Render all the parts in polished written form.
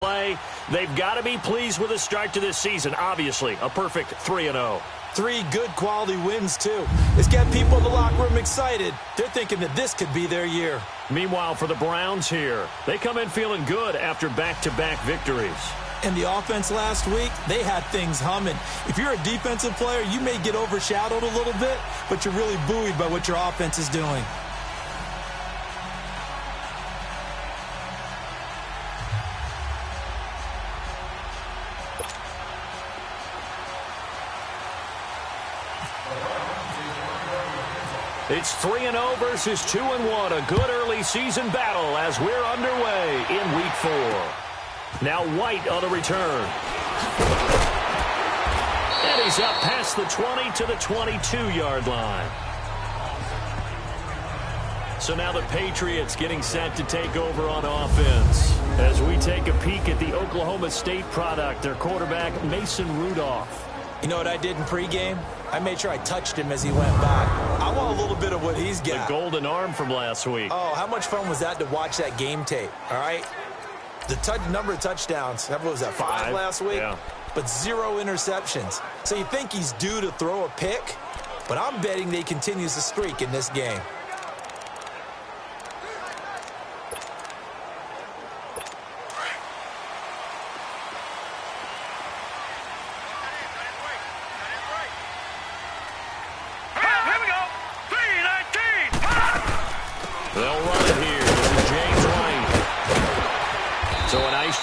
play. They've got to be pleased with the start to this season. Obviously, a perfect 3-0. 3 good quality wins, too. It's got people in the locker room excited. They're thinking that this could be their year. Meanwhile, for the Browns here, they come in feeling good after back-to-back victories. And the offense last week, they had things humming. If you're a defensive player, you may get overshadowed a little bit, but you're really buoyed by what your offense is doing. It's 3-0 versus 2-1. A good early season battle as we're underway in Week 4. Now White on the return. And he's up past the 20 to the 22-yard line. So now the Patriots getting set to take over on offense. As we take a peek at the Oklahoma State product, their quarterback, Mason Rudolph. You know what I did in pregame? I made sure I touched him as he went by. I want a little bit of what he's got. The golden arm from last week. Oh, how much fun was that to watch that game tape, all right? The number of touchdowns, what was that, 5 last week? Yeah. But 0 interceptions. So you think he's due to throw a pick? But I'm betting that he continues the streak in this game.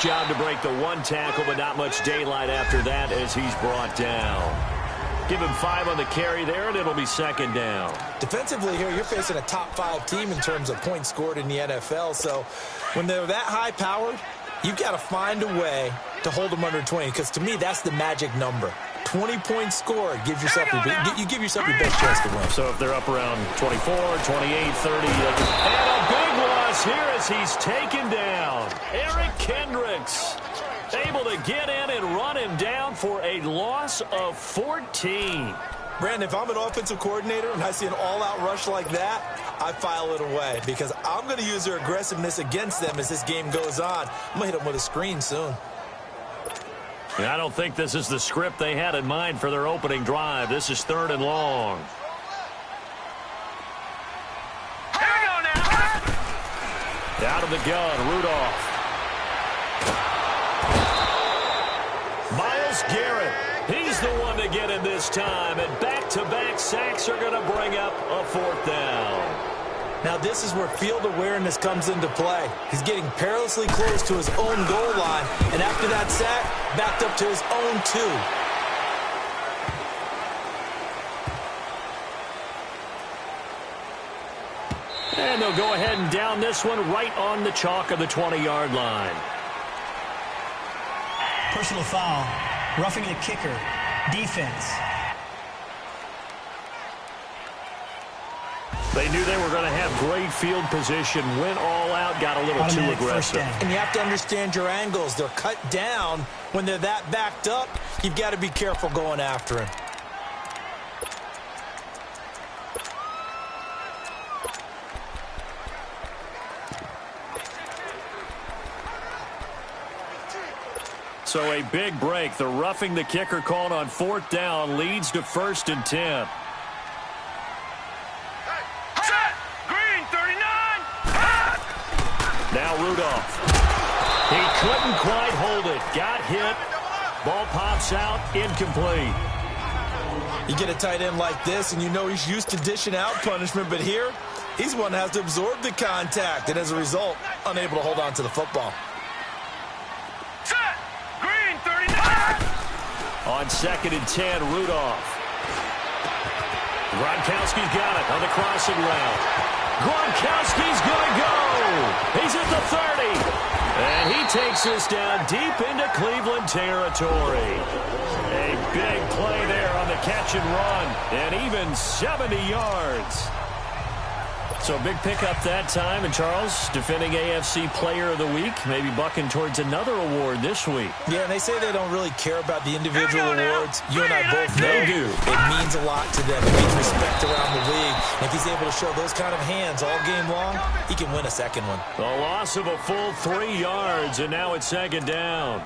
Job to break the 1 tackle, but not much daylight after that as he's brought down. Give him 5 on the carry there, and it'll be 2nd down. Defensively here, you're facing a top 5 team in terms of points scored in the NFL, so when they're that high-powered, you've got to find a way to hold them under 20, because to me, that's the magic number. 20 points scored gives yourself you give yourself your best chance to win. So if they're up around 24, 28, 30, and a big loss here as he's taken down. Eric Kendricks able to get in and run him down for a loss of 14. Brandon, if I'm an offensive coordinator and I see an all-out rush like that, I file it away because I'm going to use their aggressiveness against them as this game goes on. I'm going to hit them with a screen soon. And I don't think this is the script they had in mind for their opening drive. This is 3rd and long. Here we go now. Out of the gun, Rudolph. Myles Garrett, he's the one to get in this time. And back-to-back sacks are going to bring up a 4th down. Now this is where field awareness comes into play. He's getting perilously close to his own goal line, and after that sack, backed up to his own 2. And they'll go ahead and down this one right on the chalk of the 20-yard line. Personal foul, roughing the kicker, defense. They knew they were going to have great field position, went all out, got a little too aggressive. And you have to understand your angles. They're cut down. When they're that backed up, you've got to be careful going after him. So a big break. The roughing the kicker called on 4th down leads to 1st and 10. Now Rudolph. He couldn't quite hold it. Got hit. Ball pops out. Incomplete. You get a tight end like this, and you know he's used to dishing out punishment, but here, he's one that has to absorb the contact, and as a result, unable to hold on to the football. Set. Green, 39. On 2nd and 10, Rudolph. Gronkowski's got it on the crossing route. Gronkowski's going to go. He's at the 30. And he takes this down deep into Cleveland territory. A big play there on the catch and run. And even 70 yards. So a big pickup that time. And Charles, defending AFC Player of the Week, maybe bucking towards another award this week. Yeah, and they say they don't really care about the individual awards. You and I both know They do. it means a lot to them. It means respect around the league. And if he's able to show those kind of hands all game long, he can win a second one. A loss of a full 3 yards, and now it's second down.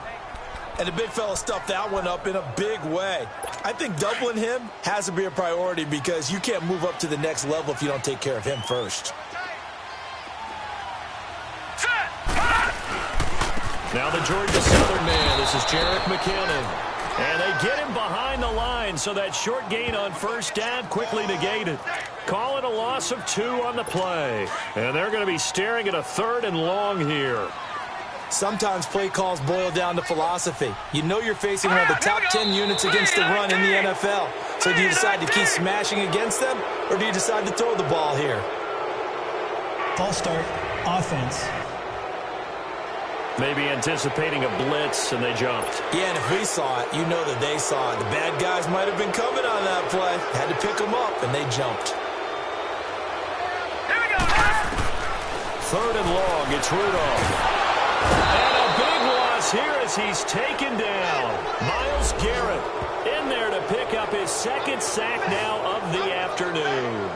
And the big fella stuffed that one up in a big way. I think doubling him has to be a priority because you can't move up to the next level if you don't take care of him first. Now the Georgia Southern man. This is Jerick McKinnon. And they get him behind the line, so that short gain on first down quickly negated. Call it a loss of 2 on the play. And they're going to be staring at a 3rd and long here. Sometimes play calls boil down to philosophy. You know you're facing one of the top 10 units against the run in the NFL. So do you decide to keep smashing against them, or do you decide to throw the ball here? False start, offense. Maybe anticipating a blitz, and they jumped. Yeah, and if we saw it, you know that they saw it. The bad guys might have been coming on that play. Had to pick them up, and they jumped. Here we go. 3rd and long, it's Rudolph. And a big loss here as he's taken down. Myles Garrett in there to pick up his 2nd sack now of the afternoon.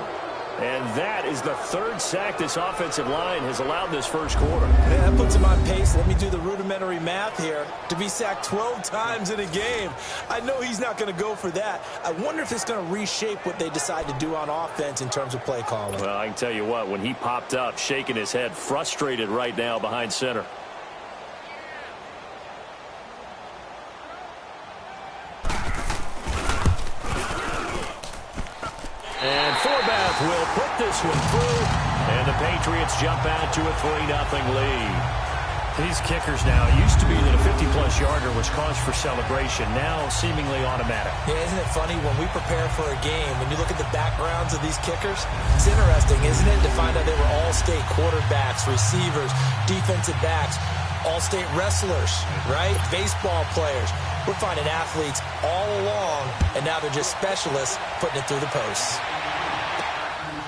And that is the 3rd sack this offensive line has allowed this first quarter. Man, that puts him on pace. Let me do the rudimentary math here. To be sacked 12 times in a game. I know he's not going to go for that. I wonder if it's going to reshape what they decide to do on offense in terms of play calling. Well, I can tell you what, when he popped up, shaking his head, frustrated right now behind center. And Forbath will put this one through, and the Patriots jump out to a 3-0 lead. These kickers now, it used to be that a 50-plus yarder was cause for celebration, now seemingly automatic. Yeah, isn't it funny when we prepare for a game, when you look at the backgrounds of these kickers, it's interesting, isn't it, to find out they were all-state quarterbacks, receivers, defensive backs, all-state wrestlers, right? Baseball players. We're finding athletes all along, and now they're just specialists putting it through the posts.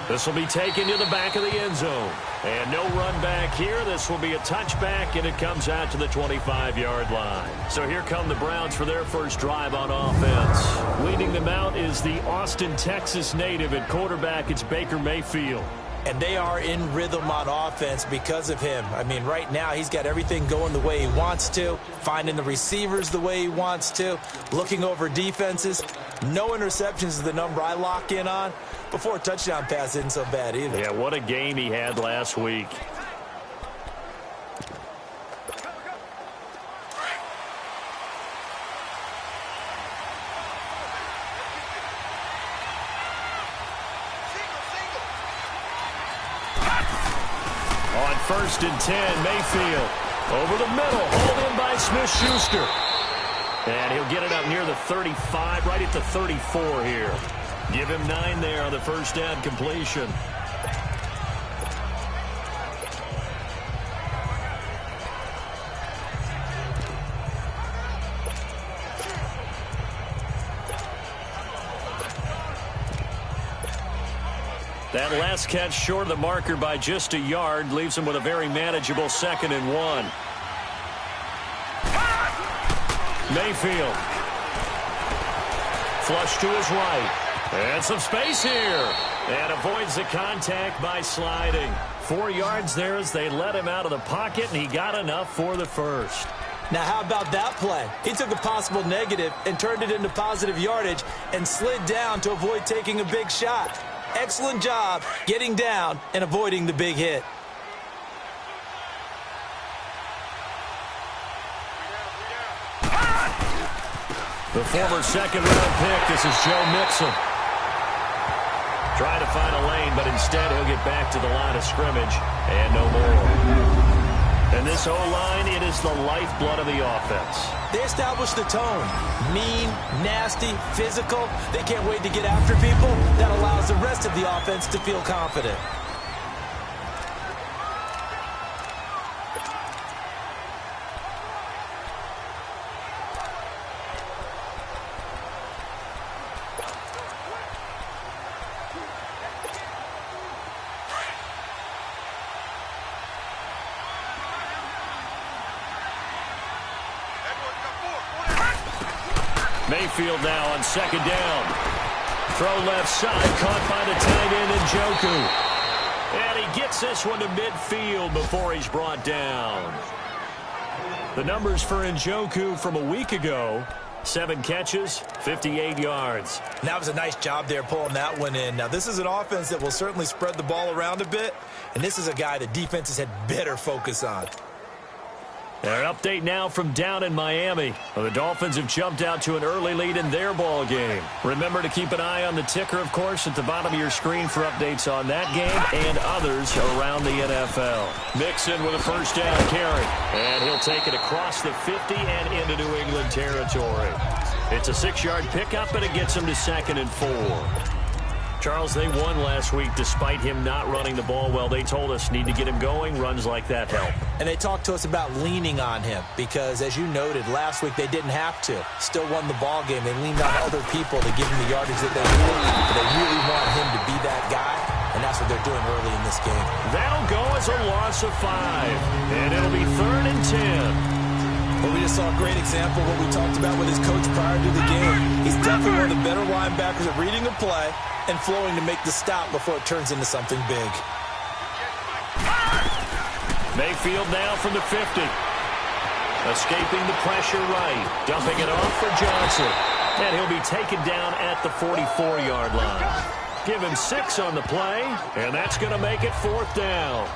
This will be taken to the back of the end zone. And no run back here. This will be a touchback, and it comes out to the 25-yard line. So here come the Browns for their first drive on offense. Leading them out is the Austin, Texas native at quarterback. It's Baker Mayfield. And they are in rhythm on offense because of him. I mean, right now he's got everything going the way he wants to, finding the receivers the way he wants to, looking over defenses. No interceptions is the number I lock in on. Before a touchdown pass isn't so bad either. Yeah, what a game he had last week. On 1st and 10, Mayfield over the middle, hauled in by Smith-Schuster. And he'll get it up near the 35, right at the 34 here. Give him 9 there on the first down completion. That last catch short of the marker by just a yard leaves him with a very manageable 2nd and 1. Mayfield. Flush to his right. And some space here. And avoids the contact by sliding. 4 yards there as they let him out of the pocket, and he got enough for the first. Now, how about that play? He took a possible negative and turned it into positive yardage and slid down to avoid taking a big shot. Excellent job getting down and avoiding the big hit. The former 2nd-round pick, this is Joe Mixon. Trying to find a lane, but instead he'll get back to the line of scrimmage and no more. And this O-line, it is the lifeblood of the offense. They establish the tone. Mean, nasty, physical. They can't wait to get after people. That allows the rest of the offense to feel confident. Mayfield now on second down. Throw left side, caught by the tight end Njoku. And he gets this one to midfield before he's brought down. The numbers for Njoku from a week ago: 7 catches, 58 yards. That was a nice job there pulling that one in. Now, this is an offense that will certainly spread the ball around a bit, and this is a guy that defenses had better focus on. An update now from down in Miami. Well, the Dolphins have jumped out to an early lead in their ball game. Remember to keep an eye on the ticker, of course, at the bottom of your screen for updates on that game and others around the NFL. Mixon with a first down carry, and he'll take it across the 50 and into New England territory. It's a 6-yard pickup, and it gets him to 2nd and 4. Charles, they won last week despite him not running the ball well. They told us need to get him going. Runs like that help. And they talked to us about leaning on him because, as you noted, last week they didn't have to. Still won the ball game. They leaned on other people to give him the yardage that they need. But they really want him to be that guy, and that's what they're doing early in this game. That'll go as a loss of 5, and it'll be 3rd and 10. But we just saw a great example of what we talked about with his coach prior to the game. He's definitely one of the better linebackers at reading the play and flowing to make the stop before it turns into something big. Mayfield now from the 50. Escaping the pressure right. Dumping it off for Johnson. And he'll be taken down at the 44-yard line. Give him 6 on the play, and that's going to make it 4th down.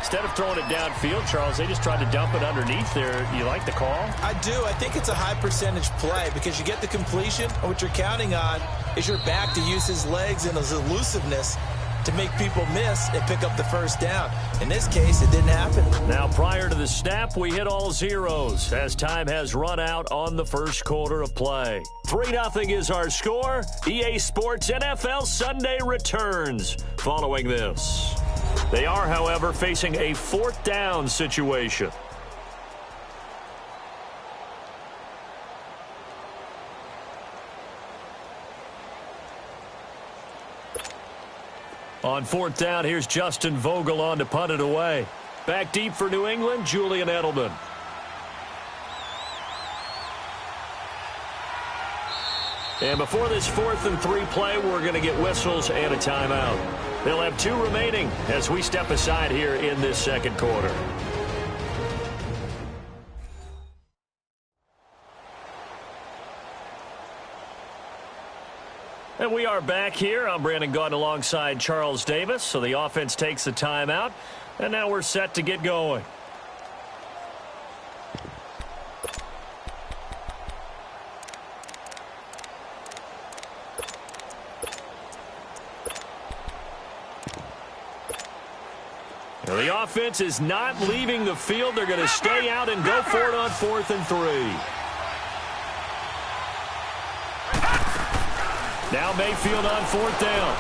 Instead of throwing it downfield, Charles, they just tried to dump it underneath there. You like the call? I do. I think it's a high-percentage play because you get the completion, and what you're counting on is your back to use his legs and his elusiveness to make people miss and pick up the first down. In this case, it didn't happen. Now, prior to the snap, we hit all zeros as time has run out on the first quarter of play. 3-0 is our score. EA Sports NFL Sunday returns following this. They are, however, facing a 4th down situation. On 4th down, here's Justin Vogel on to punt it away. Back deep for New England, Julian Edelman. And before this 4th and 3 play, we're going to get whistles and a timeout. They'll have 2 remaining as we step aside here in this second quarter. And we are back here. I'm Brandon Gaudin alongside Charles Davis. So the offense takes the timeout, and now we're set to get going. Now the offense is not leaving the field. They're going to stay out and go for it on 4th and 3. Now Mayfield on 4th down.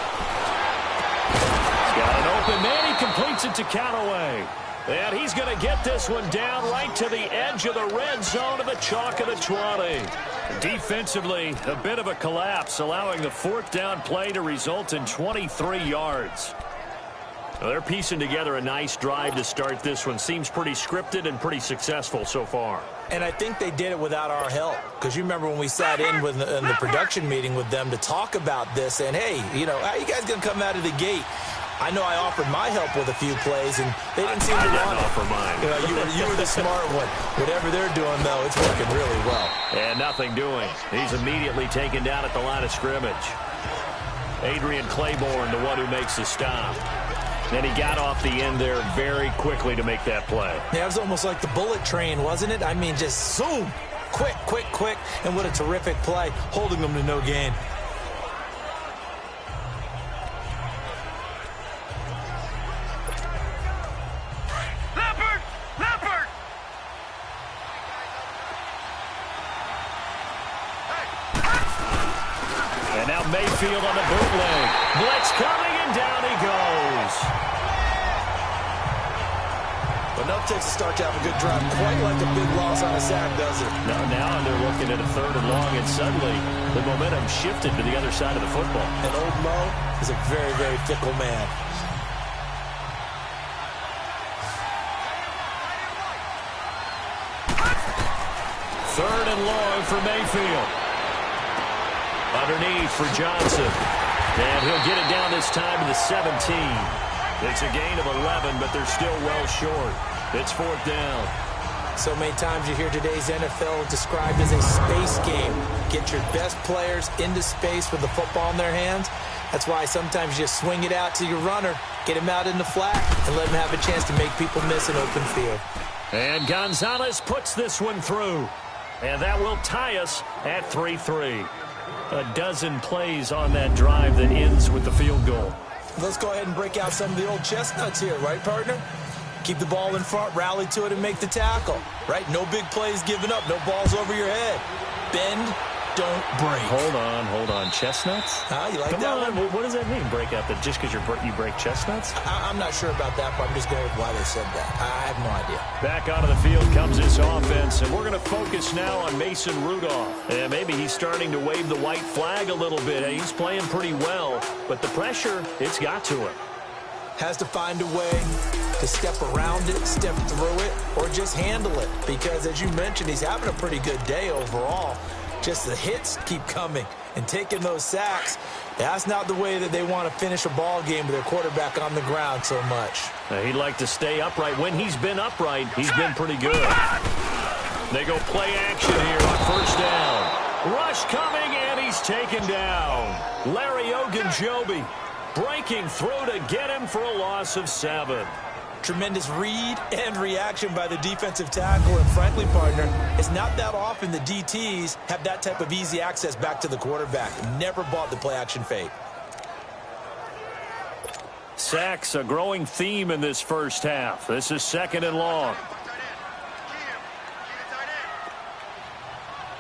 He's got an open man. He completes it to Callaway. And he's going to get this one down right to the edge of the red zone of the chalk of the 20. Defensively, a bit of a collapse, allowing the 4th down play to result in 23 yards. Well, they're piecing together a nice drive to start this one. Seems pretty scripted and pretty successful so far. And I think they did it without our help. Because you remember when we sat in the production meeting with them to talk about this, and hey, you know, how are you guys going to come out of the gate? I know I offered my help with a few plays, and they didn't seem to want it. Offer mine. You know, you were the smart one. Whatever they're doing, though, it's working really well. And nothing doing. He's immediately taken down at the line of scrimmage. Adrian Claiborne, the one who makes the stop. Then he got off the end there very quickly to make that play. Yeah, it was almost like the bullet train, wasn't it? I mean, just zoom, quick, quick, quick, and what a terrific play, holding them to no gain. Leopard! And now Mayfield on the bootleg. Blitz coming, and down he goes. But no takes to start to have a good drive, quite like a big loss on a sack, does it? No, now they're looking at a 3rd and long, and suddenly the momentum shifted to the other side of the football. And old Mo is a very, very fickle man. Third and long for Mayfield. Underneath for Johnson. And he'll get it down this time to the 17. It's a gain of 11, but they're still well short. It's 4th down. So many times you hear today's NFL described as a space game. Get your best players into space with the football in their hands. That's why sometimes you just swing it out to your runner, get him out in the flat, and let him have a chance to make people miss an open field. And Gonzalez puts this one through. And that will tie us at 3-3. A dozen plays on that drive that ends with the field goal. Let's go ahead and break out some of the old chestnuts here, right, partner? Keep the ball in front, rally to it, and make the tackle, right? No big plays given up, no balls over your head. Bend, don't break. Hold on. Chestnuts? You like Come that on. one? What does that mean, break out? That just because you break chestnuts? I'm not sure about that, but I'm just going with why they said that. I have no idea. Back onto the field comes this offense, and we're going to focus now on Mason Rudolph. And maybe he's starting to wave the white flag a little bit. He's playing pretty well, but the pressure, it's got to him. Has to find a way to step around it, step through it, or just handle it. Because, as you mentioned, he's having a pretty good day overall. Just the hits keep coming and taking those sacks. That's not the way that they want to finish a ball game with their quarterback on the ground so much. He'd like to stay upright. When he's been upright, he's been pretty good. They go play action here on 1st down. Rush coming, and he's taken down. Larry Ogunjobi breaking through to get him for a loss of 7. Tremendous read and reaction by the defensive tackle. And frankly, partner, it's not that often the DTs have that type of easy access back to the quarterback. Never bought the play action fake. Sacks, a growing theme in this first half. This is 2nd and long.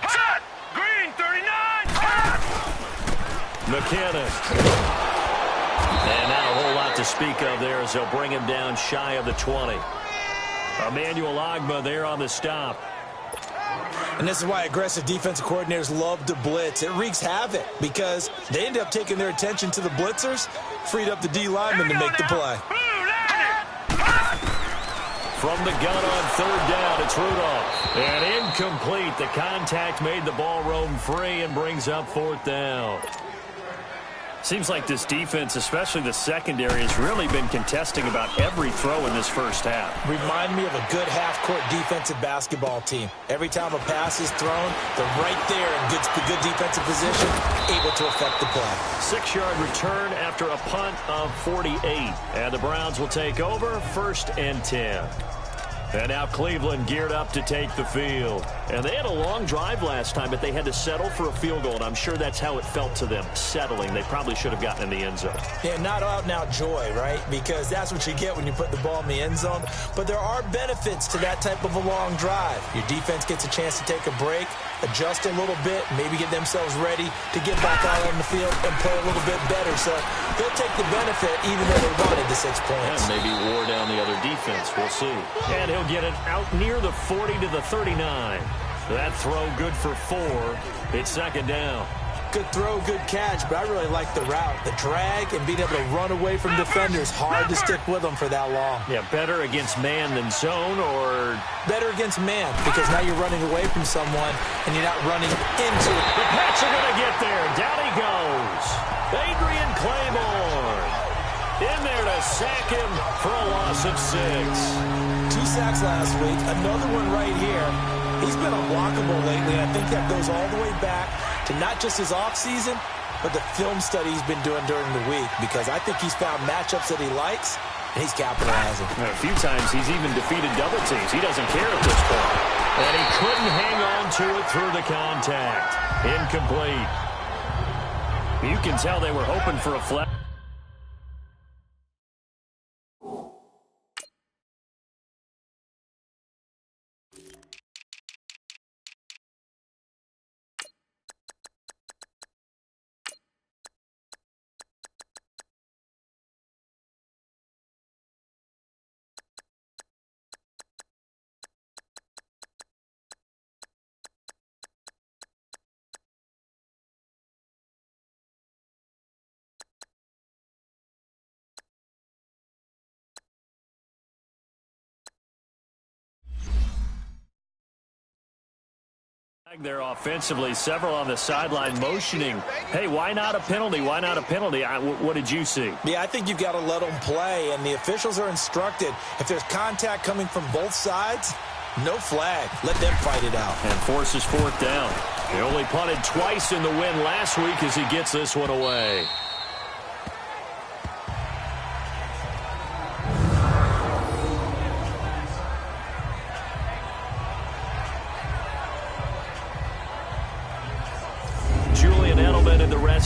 Set! Green, 39! McKinnon. And not a whole lot to speak of there as they'll bring him down shy of the 20. Emmanuel Ogbah there on the stop. And this is why aggressive defensive coordinators love to blitz. It wreaks havoc because they end up taking their attention to the blitzers, freed up the D lineman to make the play. From the gun on 3rd down, it's Rudolph. And incomplete. The contact made the ball roam free and brings up 4th down. Seems like this defense, especially the secondary, has really been contesting about every throw in this first half. Remind me of a good half-court defensive basketball team. Every time a pass is thrown, they're right there in good defensive position, able to affect the play. 6-yard return after a punt of 48. And the Browns will take over 1st and 10. And now Cleveland geared up to take the field. And they had a long drive last time, but they had to settle for a field goal. And I'm sure that's how it felt to them, settling. They probably should have gotten in the end zone. Yeah, not out-and-out joy, right? Because that's what you get when you put the ball in the end zone. But there are benefits to that type of a long drive. Your defense gets a chance to take a break, adjust a little bit, maybe get themselves ready to get back out on the field and play a little bit better. So they'll take the benefit even though they wanted the 6 points. And maybe wore down the other defense. We'll see. And he'll get it out near the 40 to the 39. That throw good for 4. It's 2nd down. Good throw, good catch, but I really like the route. The drag and being able to run away from defenders. Hard to stick with them for that long. Yeah, better against man than zone, or better against man, because now you're running away from someone and you're not running into it. The Pats are going to get there. Down he goes. Adrian Claiborne in there to sack him for a loss of 6. 2 sacks last week, another one right here. He's been unblockable lately, and I think that goes all the way back to not just his offseason, but the film study he's been doing during the week, because I think he's found matchups that he likes, and he's capitalizing. And a few times he's even defeated double teams. He doesn't care at this point. And he couldn't hang on to it through the contact. Incomplete. You can tell they were hoping for a flag. There offensively, several on the sideline motioning. Hey, why not a penalty? Why not a penalty? What did you see? Yeah, I think you've got to let them play, and the officials are instructed. If there's contact coming from both sides, no flag. Let them fight it out. And forces fourth down. He only punted twice in the win last week as he gets this one away.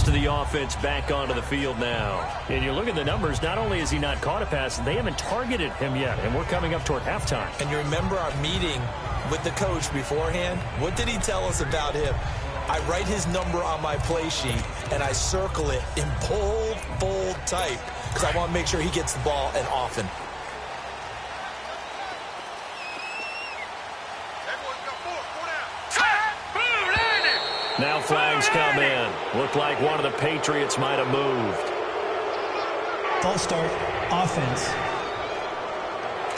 To the offense back onto the field now. And you look at the numbers, not only has he not caught a pass, they haven't targeted him yet, and we're coming up toward halftime. And you remember our meeting with the coach beforehand? What did he tell us about him? I write his number on my play sheet, and I circle it in bold type because I want to make sure he gets the ball and often. Now flags come in. Looked like one of the Patriots might have moved. False start, offense.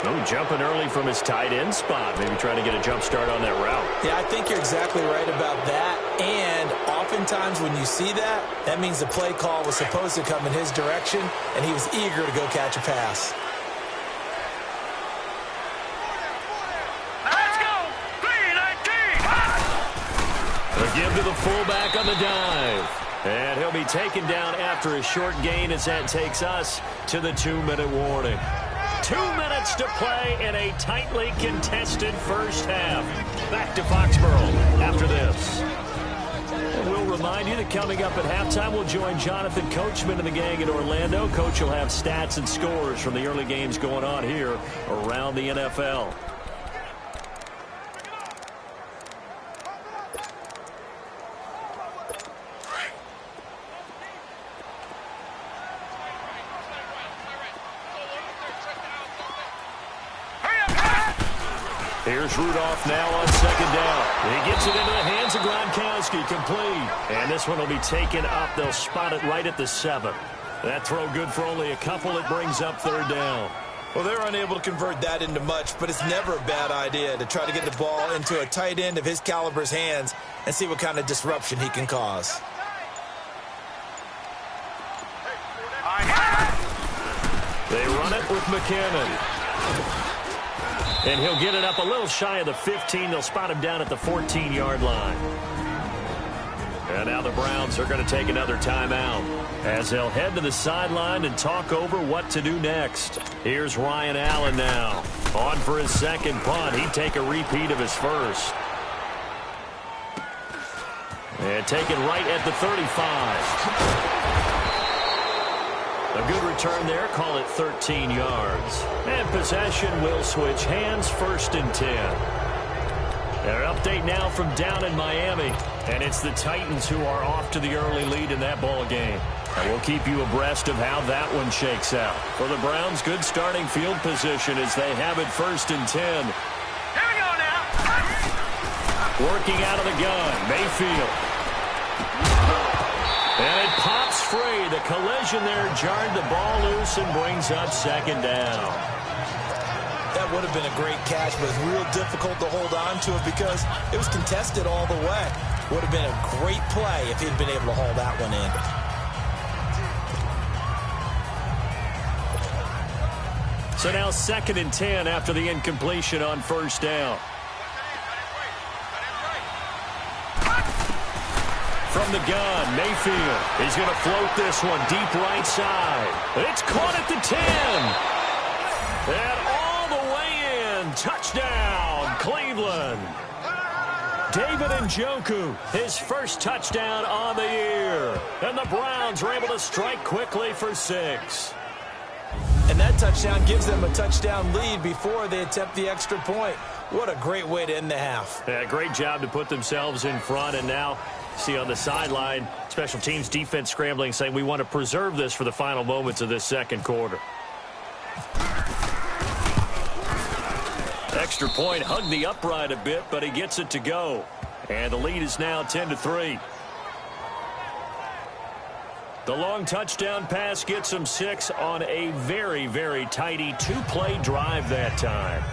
Oh, jumping early from his tight end spot. Maybe trying to get a jump start on that route. Yeah, I think you're exactly right about that. And oftentimes when you see that, that means the play call was supposed to come in his direction, and he was eager to go catch a pass. Give to the fullback on the dive. And he'll be taken down after a short gain as that takes us to the 2-minute warning. 2 minutes to play in a tightly contested first half. Back to Foxborough after this. And we'll remind you that coming up at halftime, we'll join Jonathan Coachman and the gang in Orlando. Coach will have stats and scores from the early games going on here around the NFL. Here's Rudolph now on second down. He gets it into the hands of Gronkowski, complete. And this one will be taken up. They'll spot it right at the 7. That throw good for only a couple. It brings up third down. Well, they're unable to convert that into much, but it's never a bad idea to try to get the ball into a tight end of his caliber's hands and see what kind of disruption he can cause. They run it with McKinnon. And he'll get it up a little shy of the 15. They'll spot him down at the 14-yard line. And now the Browns are going to take another timeout as they'll head to the sideline and talk over what to do next. Here's Ryan Allen now. On for his second punt. He'd take a repeat of his first. And taken right at the 35. A good return there. Call it 13 yards. And possession will switch hands, 1st and 10. An update now from down in Miami. And it's the Titans who are off to the early lead in that ball game. And we'll keep you abreast of how that one shakes out. For the Browns, good starting field position as they have it 1st and 10. Here we go now. Working out of the gun, Mayfield. And it pops free. The collision there jarred the ball loose and brings up second down. That would have been a great catch, but it's real difficult to hold on to it because it was contested all the way. Would have been a great play if he'd been able to hold that one in. So now 2nd and 10 after the incompletion on 1st down. From the gun, Mayfield. He's going to float this one deep right side. It's caught at the 10. And all the way in. Touchdown, Cleveland. David Njoku, his first touchdown on the year. And the Browns are able to strike quickly for 6. And that touchdown gives them a touchdown lead before they attempt the extra point. What a great way to end the half. Yeah, great job to put themselves in front. And now, see on the sideline, special teams defense scrambling, saying we want to preserve this for the final moments of this second quarter. Extra point, hugged the upright a bit, but he gets it to go. And the lead is now 10-3. The long touchdown pass gets him 6 on a very, very tidy 2-play drive that time.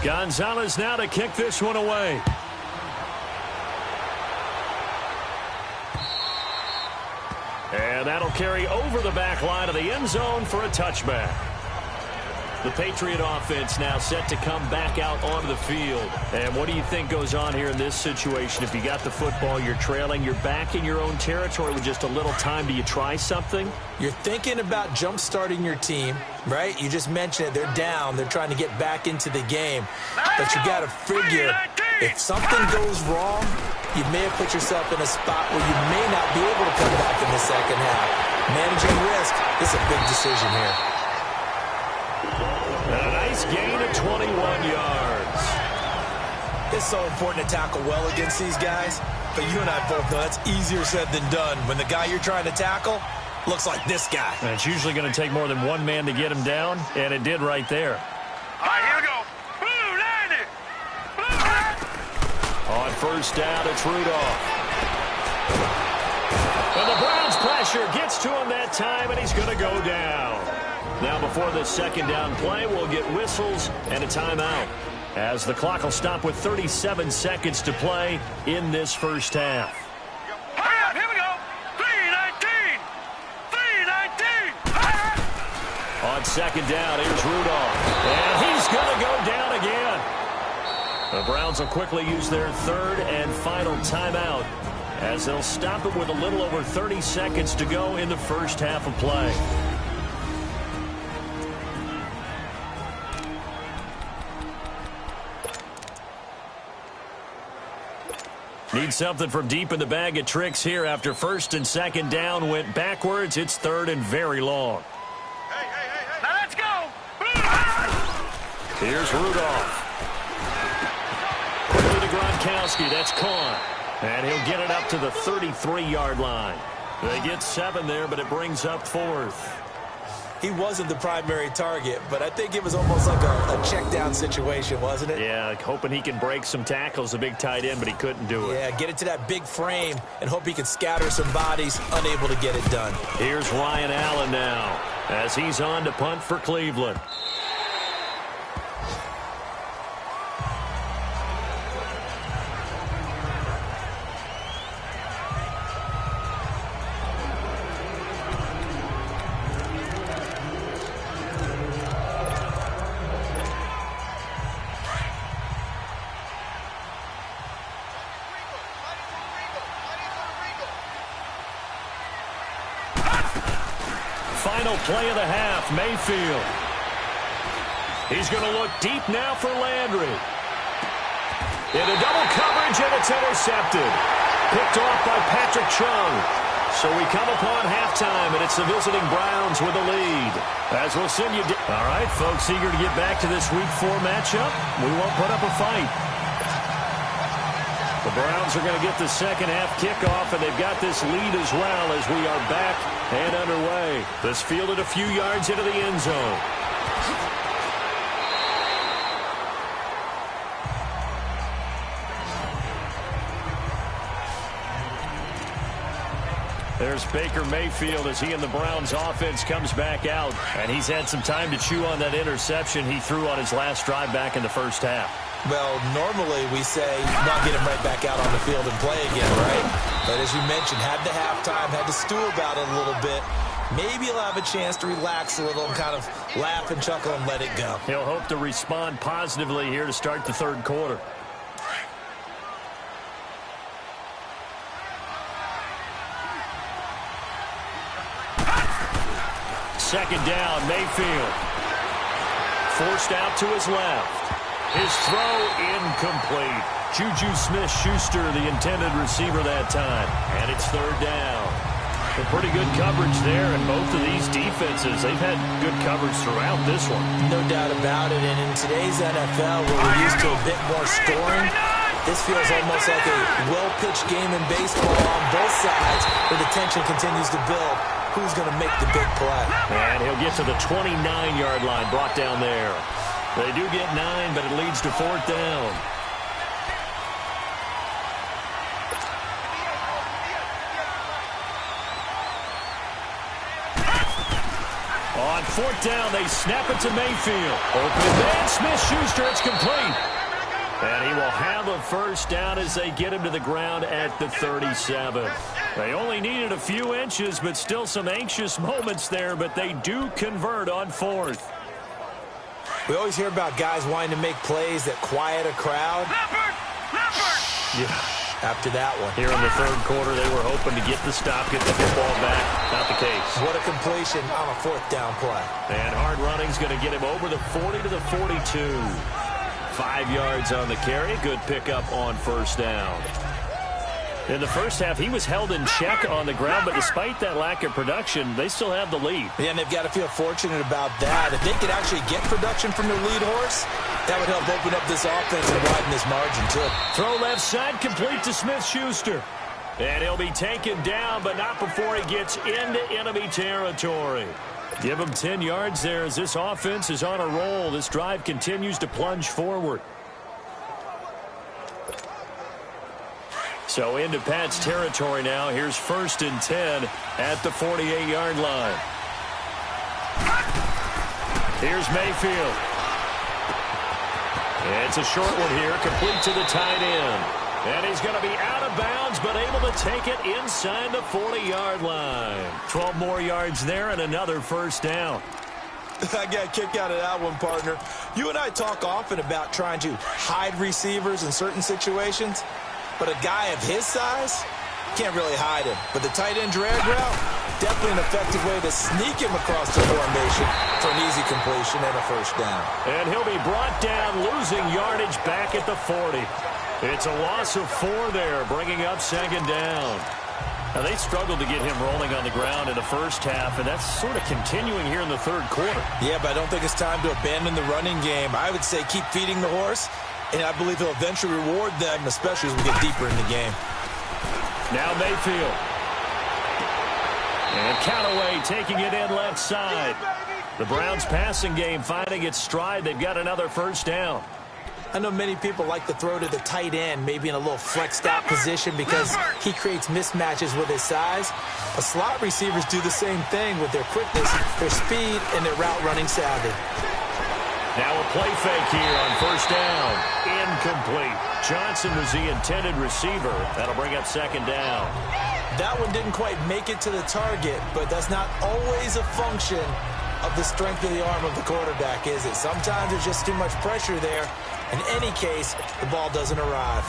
Gonzalez now to kick this one away. And that'll carry over the back line of the end zone for a touchback. The Patriot offense now set to come back out onto the field. And what do you think goes on here in this situation? If you got the football, you're trailing, you're back in your own territory with just a little time. Do you try something? You're thinking about jump-starting your team, right? You just mentioned it. They're down. They're trying to get back into the game. But you got to figure, if something goes wrong, you may have put yourself in a spot where you may not be able to come back in the second half. Managing risk is a big decision here. And a nice gain of 21 yards. It's so important to tackle well against these guys, but you and I both know that's easier said than done. When the guy you're trying to tackle looks like this guy. And it's usually going to take more than one man to get him down, and it did right there. All right, here we go. Blue, landed. Blue. On first down, it's Rudolph. And the Browns pressure gets to him that time, and he's going to go down. Now, before this second down play, we'll get whistles and a timeout, as the clock will stop with 37 seconds to play in this first half. Hurry up, here we go. 3:19. 3:19. On second down, here's Rudolph. And he's going to go down again. The Browns will quickly use their third and final timeout, as they'll stop it with a little over 30 seconds to go in the first half of play. Need something from deep in the bag of tricks here after first and second down went backwards. It's third and very long. Hey. Now let's go. Here's Rudolph. Quickly to Gronkowski. That's caught. And he'll get it up to the 33-yard line. They get 7 there, but it brings up fourth. He wasn't the primary target, but I think it was almost like a check-down situation, wasn't it? Yeah, hoping he can break some tackles, a big tight end, but he couldn't do it. Yeah, get it to that big frame and hope he can scatter some bodies, unable to get it done. Here's Ryan Allen now, as he's on to punt for Cleveland. Final play of the half, Mayfield. He's going to look deep now for Landry. Into double coverage, and it's intercepted. Picked off by Patrick Chung. So we come upon halftime, and it's the visiting Browns with the lead. As we'll send you... All right, folks, eager to get back to this Week 4 matchup. We won't put up a fight. The Browns are going to get the second half kickoff, and they've got this lead as well as we are back and underway. This fielded a few yards into the end zone. There's Baker Mayfield as he and the Browns offense comes back out, and he's had some time to chew on that interception he threw on his last drive back in the first half. Well, normally we say not get him right back out on the field and play again, right? But as you mentioned, had the halftime, had to stew about it a little bit. Maybe he'll have a chance to relax a little and kind of laugh and chuckle and let it go. He'll hope to respond positively here to start the third quarter. Second down, Mayfield. Forced out to his left. His throw incomplete. Juju Smith-Schuster, the intended receiver that time. And it's third down. A pretty good coverage there, and both of these defenses, they've had good coverage throughout this one. No doubt about it, and in today's NFL, where we're used to a bit more scoring, this feels almost like a well-pitched game in baseball on both sides, where the tension continues to build. Who's going to make the big play? And he'll get to the 29-yard line, brought down there. They do get 9, but it leads to fourth down. On 4th down. They snap it to Mayfield. Open man, Smith-Schuster, it's complete. And he will have a first down as they get him to the ground at the 37. They only needed a few inches, but still some anxious moments there, but they do convert on 4th. We always hear about guys wanting to make plays that quiet a crowd. Yeah. After that one. Here in the 3rd quarter, they were hoping to get the stop, get the football back. Not the case. What a completion on a 4th down play. And hard running's going to get him over the 40 to the 42. 5 yards on the carry. Good pickup on first down. In the first half, he was held in check on the ground, but despite that lack of production, they still have the lead. Yeah, and they've got to feel fortunate about that. If they could actually get production from their lead horse, that would help open up this offense and widen this margin, too. Throw left side, complete to Smith-Schuster. And he'll be taken down, but not before he gets into enemy territory. Give him 10 yards there as this offense is on a roll. This drive continues to plunge forward. So into Pat's territory now. Here's 1st and 10 at the 48-yard line. Here's Mayfield. It's a short one here, complete to the tight end. And he's going to be out of bounds, but able to take it inside the 40-yard line. 12 more yards there and another first down. I got a kick out of that one, partner. You and I talk often about trying to hide receivers in certain situations, but a guy of his size can't really hide him. But the tight end drag route, definitely an effective way to sneak him across the formation for an easy completion and a first down. And he'll be brought down, losing yardage back at the 40. It's a loss of 4 there, bringing up 2nd down. Now, they struggled to get him rolling on the ground in the first half, and that's sort of continuing here in the 3rd quarter. Yeah, but I don't think it's time to abandon the running game. I would say keep feeding the horse, and I believe he'll eventually reward them, especially as we get deeper in the game. Now Mayfield. And Callaway taking it in left side. The Browns passing game finding its stride. They've got another first down. I know many people like to throw to the tight end, maybe in a little flexed out position because he creates mismatches with his size. But slot receivers do the same thing with their quickness, their speed, and their route running savvy. Now a play fake here on first down. Incomplete. Johnson was the intended receiver. That'll bring up 2nd down. That one didn't quite make it to the target, but that's not always a function of the strength of the arm of the quarterback, is it? Sometimes there's just too much pressure there. In any case, the ball doesn't arrive.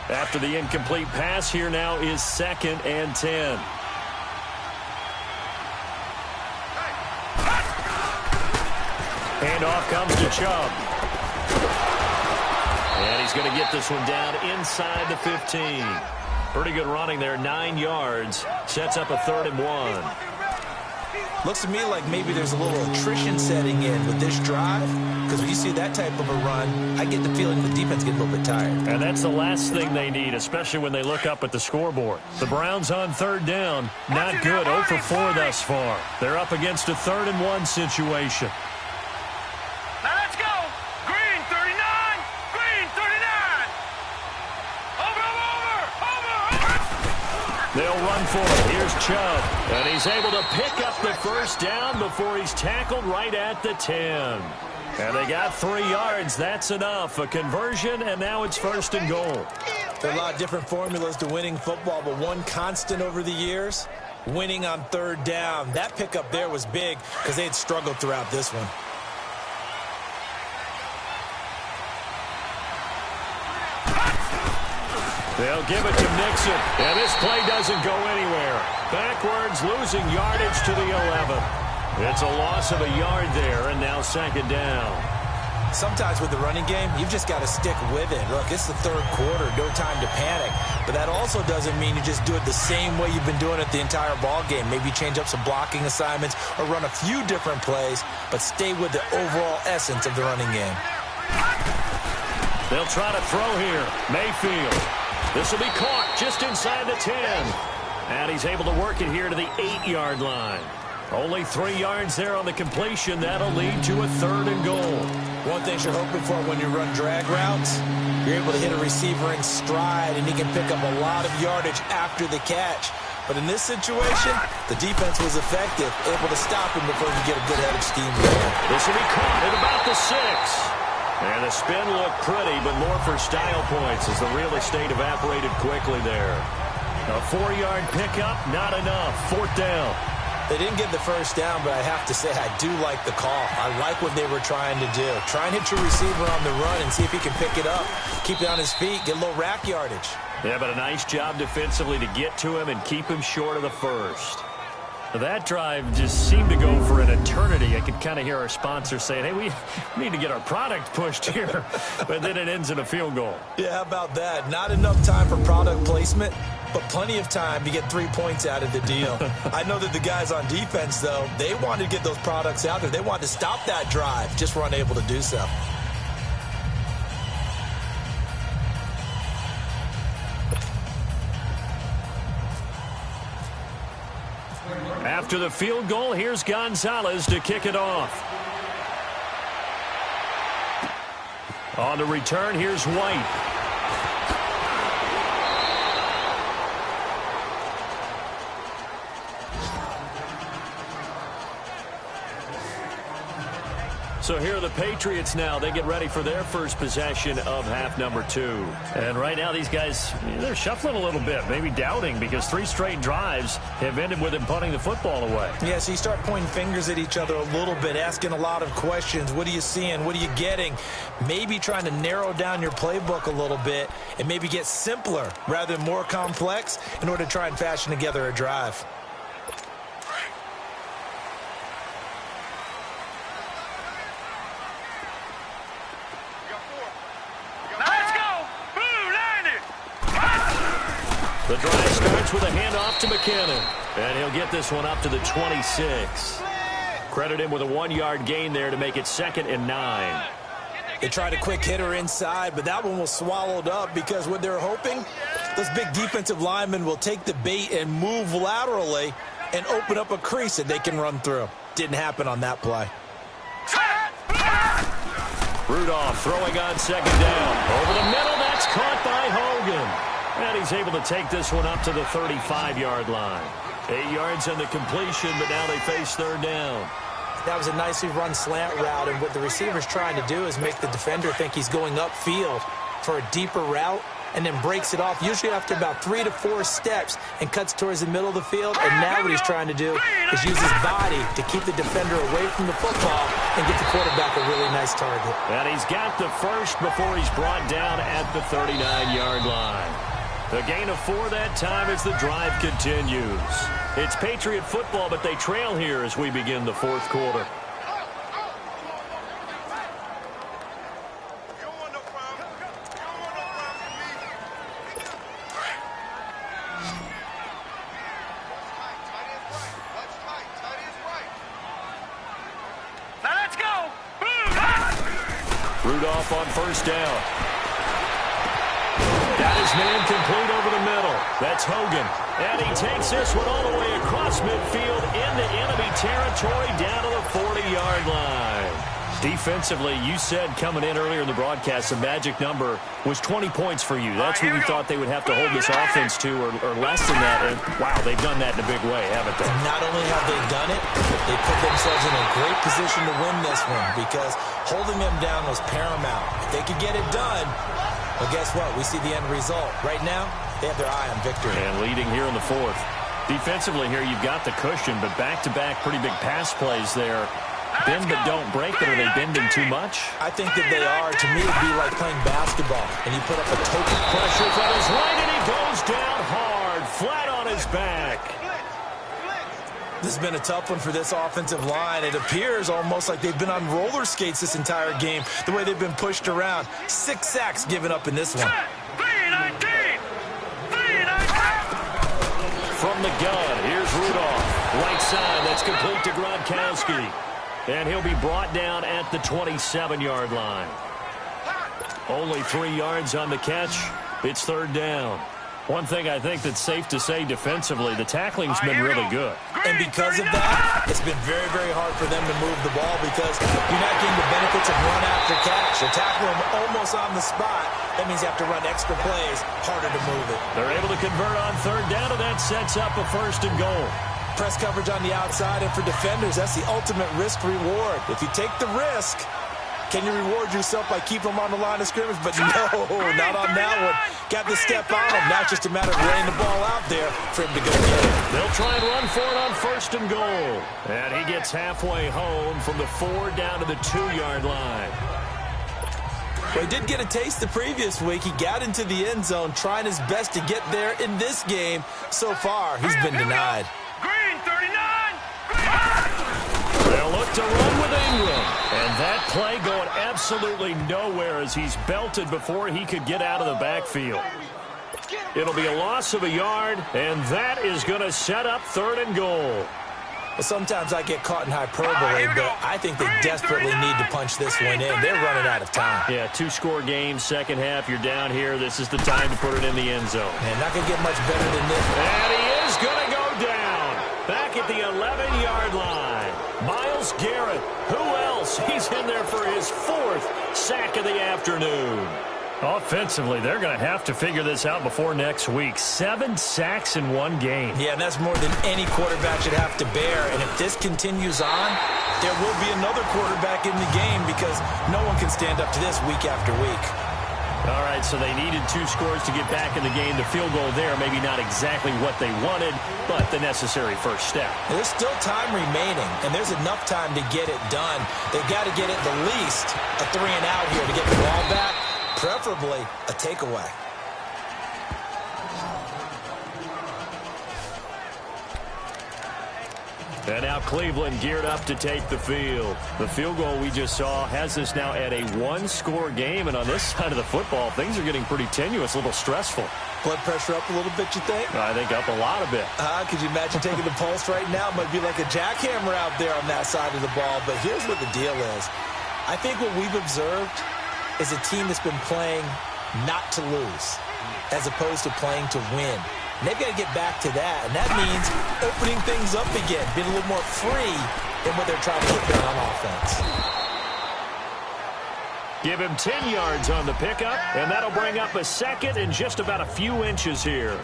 After the incomplete pass, here now is 2nd and 10. Handoff comes to Chubb. And he's going to get this one down inside the 15. Pretty good running there, 9 yards. Sets up a 3rd and 1. Looks to me like maybe there's a little attrition setting in with this drive, because when you see that type of a run, I get the feeling the defense gets a little bit tired. And that's the last thing they need, especially when they look up at the scoreboard. The Browns on 3rd down, not good, 0 for 4 thus far. They're up against a 3rd and 1 situation. Now let's go. Green 39. Green 39. Over. They'll run for it. Here's Chubb. And he's able to pick up the first down before he's tackled right at the 10. And they got 3 yards. That's enough. A conversion, and now it's 1st and goal. There are a lot of different formulas to winning football, but one constant over the years, winning on 3rd down. That pickup there was big because they had struggled throughout this one. They'll give it to Nixon, and this play doesn't go anywhere. Backwards, losing yardage to the 11. It's a loss of a yard there, and now 2nd down. Sometimes with the running game, you've just got to stick with it. Look, it's the 3rd quarter, no time to panic. But that also doesn't mean you just do it the same way you've been doing it the entire ball game. Maybe change up some blocking assignments or run a few different plays, but stay with the overall essence of the running game. They'll try to throw here. Mayfield. This will be caught just inside the 10. And he's able to work it here to the 8-yard line. Only 3 yards there on the completion. That'll lead to a 3rd and goal. One thing you're hoping for when you run drag routes, you're able to hit a receiver in stride, and he can pick up a lot of yardage after the catch. But in this situation, the defense was effective, able to stop him before he could get a good head of steam going. This will be caught at about the 6. And the spin looked pretty, but more for style points as the real estate evaporated quickly there. A 4-yard pickup, not enough. 4th down. They didn't get the first down, but I have to say I do like the call. I like what they were trying to do. Try and hit your receiver on the run and see if he can pick it up. Keep it on his feet, get a little rack yardage. Yeah, but a nice job defensively to get to him and keep him short of the first. That drive just seemed to go for an eternity. I could kind of hear our sponsor saying, hey, we need to get our product pushed here. But then it ends in a field goal. Yeah, how about that? Not enough time for product placement, but plenty of time to get 3 points out of the deal. I know that the guys on defense, though, they wanted to get those products out there. They wanted to stop that drive, just were unable to do so. After the field goal, here's Gonzalez to kick it off. On the return, here's White. So here are the Patriots now. They get ready for their first possession of half number 2. And right now these guys, they're shuffling a little bit, maybe doubting, because 3 straight drives have ended with them punting the football away. Yeah, so you start pointing fingers at each other a little bit, asking a lot of questions. What are you seeing? What are you getting? Maybe trying to narrow down your playbook a little bit and maybe get simpler rather than more complex in order to try and fashion together a drive. The drive starts with a handoff to McKinnon, and he'll get this one up to the 26. Credit him with a 1-yard gain there to make it 2nd and 9. They tried a quick hitter inside, but that one was swallowed up because what they're hoping, those big defensive linemen will take the bait and move laterally and open up a crease that they can run through. Didn't happen on that play. Rudolph throwing on 2nd down. Over the middle, that's caught by Hogan. And he's able to take this one up to the 35-yard line. 8 yards on the completion, but now they face 3rd down. That was a nicely run slant route, and what the receiver's trying to do is make the defender think he's going upfield for a deeper route and then breaks it off, usually after about 3 to 4 steps, and cuts towards the middle of the field. And now what he's trying to do is use his body to keep the defender away from the football and get the quarterback a really nice target. And he's got the first before he's brought down at the 39-yard line. The gain of 4 that time as the drive continues. It's Patriot football, but they trail here as we begin the 4th quarter. Now let's go. Rudolph on 1st down. Got his man complete over the middle. That's Hogan. And he takes this one all the way across midfield into enemy territory down to the 40-yard line. Defensively, you said coming in earlier in the broadcast, the magic number was 20 points for you. That's what you thought they would have to hold this offense to, or less than that. And, wow, they've done that in a big way, haven't they? Not only have they done it, they put themselves in a great position to win this one because holding them down was paramount. If they could get it done, well, guess what? We see the end result. Right now, they have their eye on victory. And leading here in the 4th. Defensively here, you've got the cushion, but back-to-back pretty big pass plays there. Bend but don't break, but are they bending too much? I think that they are. To me, it'd be like playing basketball, and you put up a token. Pressure from his right, and he goes down hard, flat on his back. This has been a tough one for this offensive line. It appears almost like they've been on roller skates this entire game, the way they've been pushed around. 6 sacks given up in this one. From the gun, here's Rudolph. Right side, that's complete to Gronkowski. And he'll be brought down at the 27-yard line. Only 3 yards on the catch. It's 3rd down. One thing I think that's safe to say defensively, the tackling's been really good. And because of that, it's been very, very hard for them to move the ball because you're not getting the benefits of run after catch. You're tackling them almost on the spot. That means you have to run extra plays, harder to move it. They're able to convert on third down, and that sets up a 1st and goal. Press coverage on the outside, and for defenders, that's the ultimate risk-reward. If you take the risk, can you reward yourself by keeping them on the line of scrimmage? But no, not on that one. Got to step on him. Now it's just a matter of laying the ball out there for him to go get it. They'll try and run for it on 1st and goal. And he gets halfway home from the 4 down to the 2-yard line. Well, he did get a taste the previous week. He got into the end zone trying his best to get there in this game. So far, he's been denied. Green 39. They'll look to run with Ingram. And that play going absolutely nowhere as he's belted before he could get out of the backfield. It'll be a loss of a yard, and that is going to set up 3rd and goal. Well, sometimes I get caught in hyperbole, but I think they desperately need to punch this one in. They're running out of time. Yeah, 2-score game, second half, you're down here. This is the time to put it in the end zone. Man, not going to get much better than this. And he is going to go down. Back at the 11-yard line. Myles Garrett. Who else? He's in there for his 4th sack of the afternoon. Offensively, they're going to have to figure this out before next week. 7 sacks in one game. Yeah, and that's more than any quarterback should have to bear. And if this continues on, there will be another quarterback in the game because no one can stand up to this week after week. All right, so they needed 2 scores to get back in the game. The field goal there, maybe not exactly what they wanted, but the necessary first step. And there's still time remaining, and there's enough time to get it done. They've got to get it the least a 3-and-out here to get the ball back, preferably a takeaway. And now Cleveland geared up to take the field. The field goal we just saw has us now at a 1-score game. And on this side of the football, things are getting pretty tenuous, a little stressful. Blood pressure up a little bit, you think? I think up a lot of it. Could you imagine taking the pulse right now? It might be like a jackhammer out there on that side of the ball. But here's what the deal is. I think what we've observed is a team that's been playing not to lose as opposed to playing to win. And they've got to get back to that, and that means opening things up again, being a little more free than what they're trying to get done on offense. Give him 10 yards on the pickup, and that'll bring up a 2nd and just about a few inches here.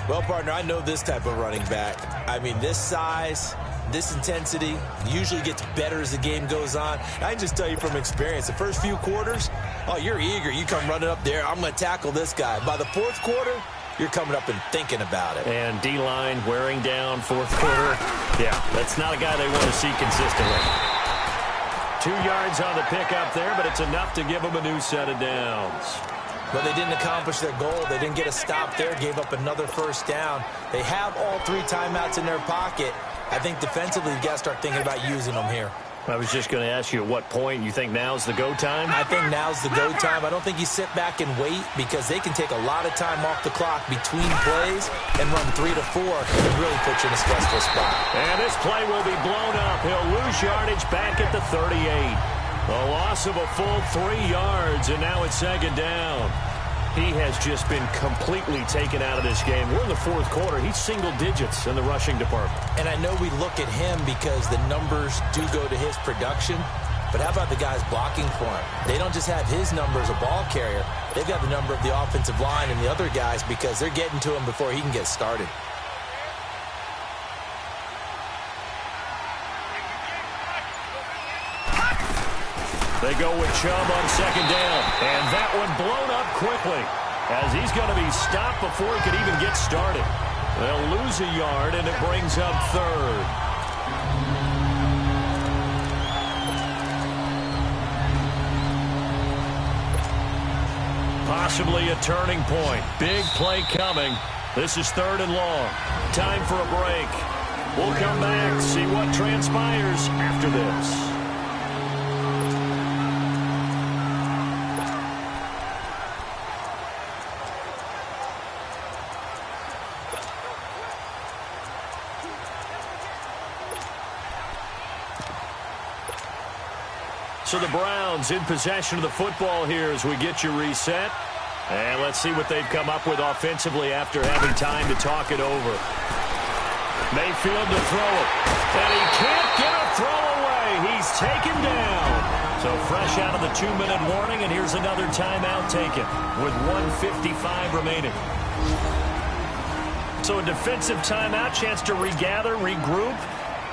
Well, partner, I know this type of running back. I mean, this size, this intensity usually gets better as the game goes on. I can just tell you from experience, the first few quarters, oh, you're eager. You come running up there, I'm going to tackle this guy. By the 4th quarter, you're coming up and thinking about it. And D-line wearing down 4th quarter. Yeah, that's not a guy they want to see consistently. 2 yards on the pickup there, but it's enough to give them a new set of downs. But they didn't accomplish their goal. They didn't get a stop there, gave up another 1st down. They have all 3 timeouts in their pocket. I think defensively, you've got to start thinking about using them here. I was just going to ask you at what point you think now's the go time? I think now's the go time. I don't think you sit back and wait because they can take a lot of time off the clock between plays and run 3 to 4 and really put you in a stressful spot. And this play will be blown up. He'll lose yardage back at the 38. A loss of a full 3 yards, and now it's 2nd down. He has just been completely taken out of this game. We're in the 4th quarter. He's single digits in the rushing department. And I know we look at him because the numbers do go to his production, but how about the guys blocking for him? They don't just have his number as a ball carrier. They've got the number of the offensive line and the other guys because they're getting to him before he can get started. They go with Chubb on 2nd down. And that one blown up quickly as he's going to be stopped before he could even get started. They'll lose a yard, and it brings up 3rd. Possibly a turning point. Big play coming. This is 3rd and long. Time for a break. We'll come back, see what transpires after this. So the Browns in possession of the football here as we get you reset. And let's see what they've come up with offensively after having time to talk it over. Mayfield to throw it. And he can't get a throw away. He's taken down. So fresh out of the 2-minute warning, and here's another timeout taken with 1:55 remaining. So a defensive timeout, chance to regather, regroup,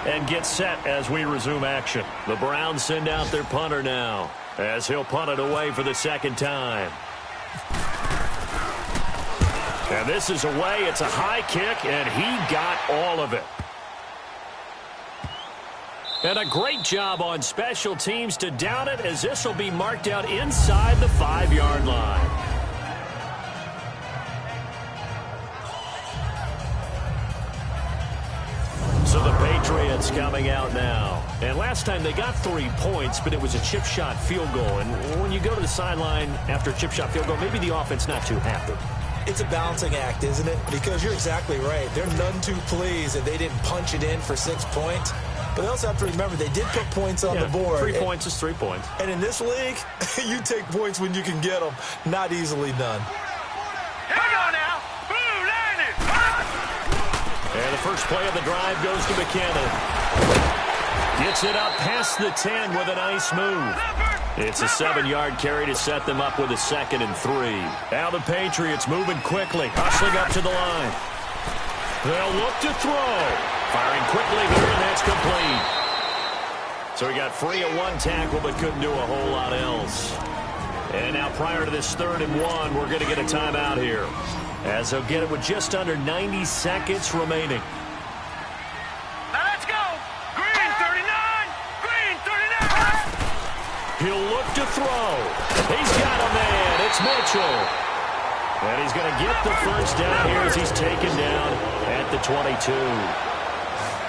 and get set as we resume action. The Browns send out their punter now as he'll punt it away for the second time. And this is away. It's a high kick, and he got all of it. And a great job on special teams to down it, as this will be marked out inside the 5-yard line. So the Patriots coming out now. And last time they got 3 points, but it was a chip shot field goal. And when you go to the sideline after a chip shot field goal, maybe the offense not too happy. It's a balancing act, isn't it? Because you're exactly right. They're none too pleased that they didn't punch it in for 6 points. But they also have to remember they did put points on the board. 3 points is 3 points. And in this league, you take points when you can get them. Not easily done. Here we go now. Blue landed. And the first play of the drive goes to McKinnon. Gets it up past the 10 with a nice move. It's a 7-yard carry to set them up with a 2nd and 3. Now the Patriots moving quickly, hustling up to the line. They'll look to throw. Firing quickly here, and that's complete. So he got free of 1 tackle, but couldn't do a whole lot else. And now prior to this 3rd and 1, we're going to get a timeout here, as they'll get it with just under 90 seconds remaining. Now let's go. Green 39. Green 39. He'll look to throw. He's got a man. It's Mitchell. And he's going to get the first down here as he's taken down at the 22.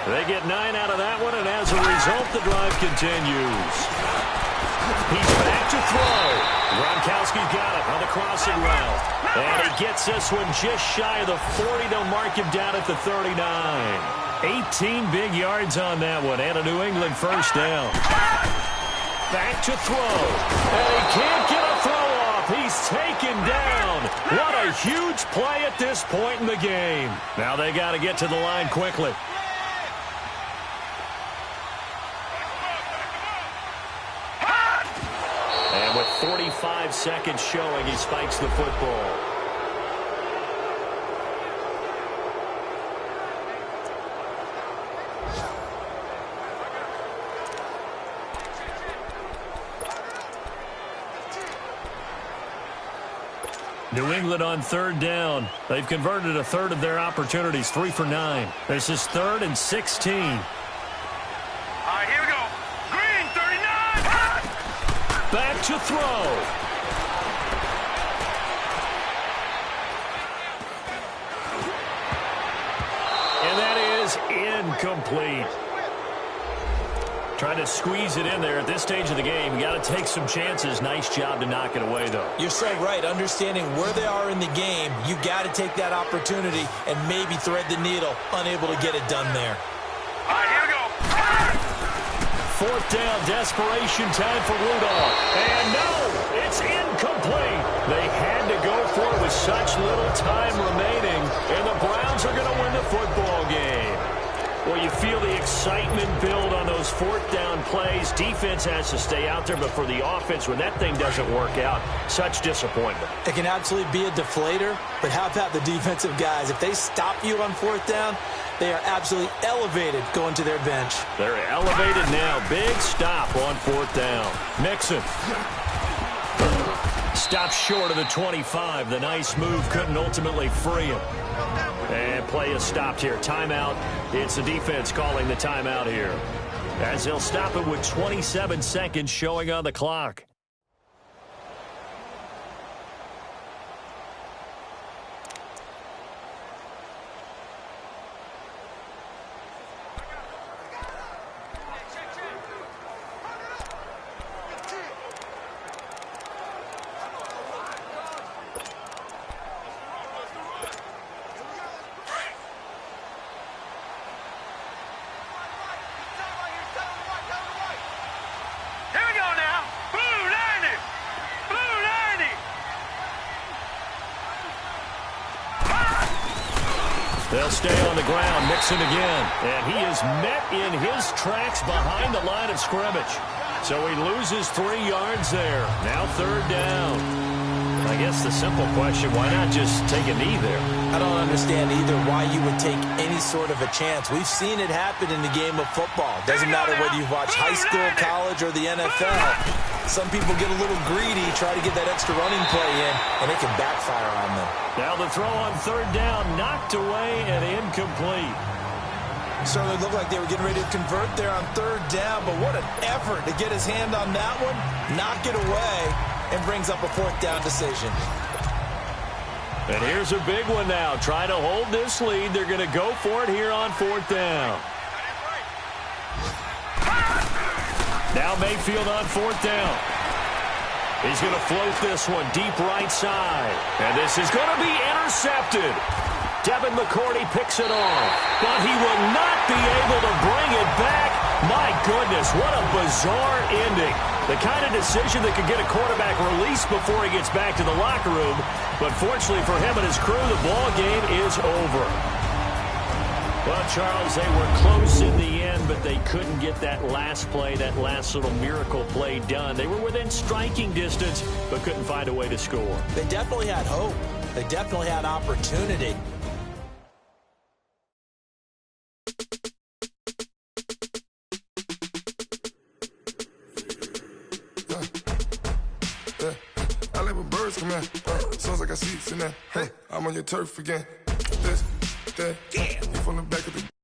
They get 9 out of that one, and as a result, the drive continues. He's back to throw. Gronkowski's got it on the crossing route. And he gets this one just shy of the 40. They'll mark him down at the 39. 18 big yards on that one, and a New England first down. Back to throw. And he can't get a throw off. He's taken down. What a huge play at this point in the game. Now they got to get to the line quickly. And with 45 seconds showing, he spikes the football. New England on 3rd down. They've converted a 1/3 of their opportunities, 3 for 9. This is 3rd and 16. All right, here we go. Green 39. Back to throw. And that is incomplete. Trying to squeeze it in there at this stage of the game. You got to take some chances. Nice job to knock it away, though. You're so right. Understanding where they are in the game, you got to take that opportunity and maybe thread the needle. Unable to get it done there. All right, here we go. 4th down, desperation time for Rudolph. And no, it's incomplete. They had to go for it with such little time remaining, and the Browns are going to win the football game. Well, you feel the excitement build on those 4th down plays. Defense has to stay out there, but for the offense, when that thing doesn't work out, such disappointment. It can absolutely be a deflator, but how about the defensive guys? If they stop you on 4th down, they are absolutely elevated going to their bench. They're elevated now. Big stop on 4th down. Mixon. Stops short of the 25. The nice move couldn't ultimately free him. And play is stopped here. Timeout. It's the defense calling the timeout here, as they'll stop it with 27 seconds showing on the clock. Here we go now. Blue They'll stay on the ground, Mixon again. And he is met in his tracks behind the line of scrimmage. So he loses 3 yards there. Now 3rd down. I guess the simple question, why not just take a knee there? I don't understand either why you would take any sort of a chance. We've seen it happen in the game of football. Doesn't matter whether you watch high school, college, or the NFL. Some people get a little greedy, try to get that extra running play in, and it can backfire on them. Now the throw on 3rd down, knocked away and incomplete. Certainly looked like they were getting ready to convert there on 3rd down, but what an effort to get his hand on that one, knock it away, and brings up a 4th down decision. And here's a big one now. Trying to hold this lead. They're going to go for it here on 4th down. Now Mayfield on 4th down. He's going to float this one deep right side. And this is going to be intercepted. Devin McCourty picks it off. But he will not be able to bring it back. My goodness, what a bizarre ending. The kind of decision that could get a quarterback released before he gets back to the locker room. But fortunately for him and his crew, the ball game is over. Well, Charles, they were close in the end, but they couldn't get that last play, that last little miracle play done. They were within striking distance, but couldn't find a way to score. They definitely had hope. They definitely had opportunity. I like when birds come in. Sounds like I got seats in there. Hey, I'm on your turf again. This, that, you from the back of the